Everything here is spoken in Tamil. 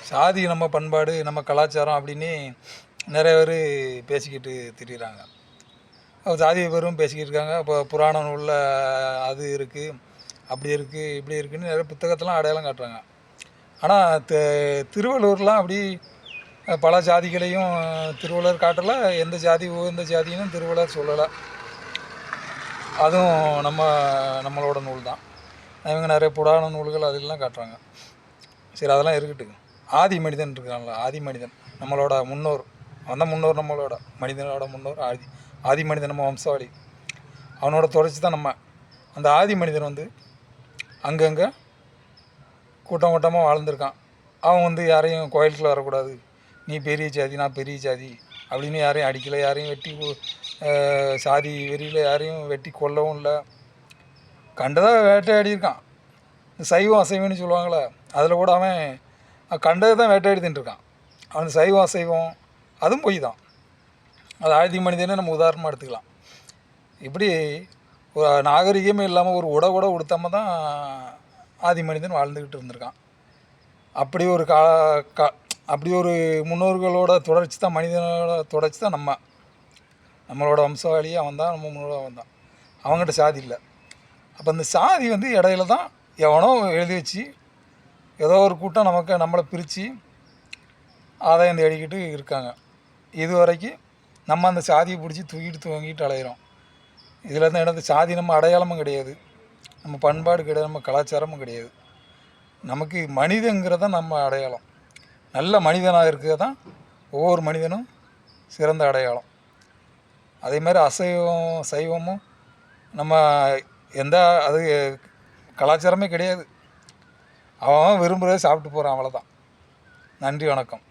சாதி நம்ம பண்பாடு நம்ம கலாச்சாரம் அப்படின்னு நிறைய பேர் பேசிக்கிட்டு திரியிறாங்க. ஜாதியை பேரும் பேசிக்கிட்டு இருக்காங்க. இப்போ புராண நூலில் அது இருக்குது, அப்படி இருக்குது, இப்படி இருக்குதுன்னு நிறைய புத்தகத்தெல்லாம் அடையாளம் காட்டுறாங்க. ஆனால் திருவள்ளுவர்லாம் அப்படி பல ஜாதிகளையும் திருவள்ளுவர் காட்டலை. எந்த ஜாதி உயர்ந்த ஜாதின்னு திருவள்ளுவர் சொல்லலை. அதுவும் நம்மளோட நூல் தான். இவங்க நிறைய புராண நூல்கள் அதெல்லாம் காட்டுறாங்க. சரி, அதெல்லாம் இருக்கட்டும். ஆதி மனிதன் இருக்காங்களா, ஆதி மனிதன் நம்மளோட முன்னோர். அவன் தான் முன்னோர், நம்மளோட மனிதனோட முன்னோர். ஆதி மனிதன் நம்ம வம்சாவளி, அவனோட தொடர்ச்சி தான் நம்ம. அந்த ஆதி மனிதன் வந்து அங்கங்கே கூட்டம் கூட்டமாக வாழ்ந்திருக்கான். அவன் வந்து யாரையும் கோயிலுக்குள்ள வரக்கூடாது, நீ பெரிய ஜாதி நான் பெரிய ஜாதி அப்படின்னு யாரையும் அடிக்கலை, யாரையும் வெட்டி சாதி வெறியில் யாரையும் வெட்டி கொல்லவும் இல்லை. கண்டதாக வேட்டையாடியிருக்கான். சைவம் அசைவம்னு சொல்லுவாங்களே, அதில் கூட அவன் கண்டதை தான் வேட்டையாடி தின்றுருக்கான். அவன் சைவம் அசைவம் அதுவும் பொய் தான். அது ஆதி மனிதனே நம்ம உதாரணமாக எடுத்துக்கலாம். இப்படி ஒரு நாகரிகமே இல்லாமல் ஒரு கூட உடுத்தாம தான் ஆதி மனிதன் வாழ்ந்துக்கிட்டு இருந்திருக்கான். அப்படி ஒரு அப்படி ஒரு முன்னோர்களோட தொடர்ச்சி தான், மனிதனோட தொடர்ச்சி தான் நம்மளோட வம்சாவளியே அவன் தான், நம்ம முன்னோட அவன் தான். அவங்ககிட்ட சாதி இல்லை. அப்போ அந்த சாதி வந்து இடையில தான் எவனோ எழுதி வச்சு ஏதோ ஒரு கூட்டம் நம்மளை பிரித்து ஆதாயம் தேடிக்கிட்டு இருக்காங்க. இது வரைக்கும் நம்ம அந்த சாதியை பிடிச்சி தூங்கிட்டு அலையிறோம். இதில் தான் எனக்கு சாதி நம்ம அடையாளமும் கிடையாது, நம்ம பண்பாடு கிடையாது, நம்ம கலாச்சாரமும் கிடையாது. நமக்கு மனிதங்கிறத நம்ம அடையாளம். நல்ல மனிதனாக இருக்கிறது தான் ஒவ்வொரு மனிதனும் சிறந்த அடையாளம். அதே மாதிரி அசைவம் சைவமும் நம்ம எந்த அது கலாச்சாரமே கிடையாது. அவன் விரும்புகிறத சாப்பிட்டு போகிறான், அவ்வளோதான். நன்றி, வணக்கம்.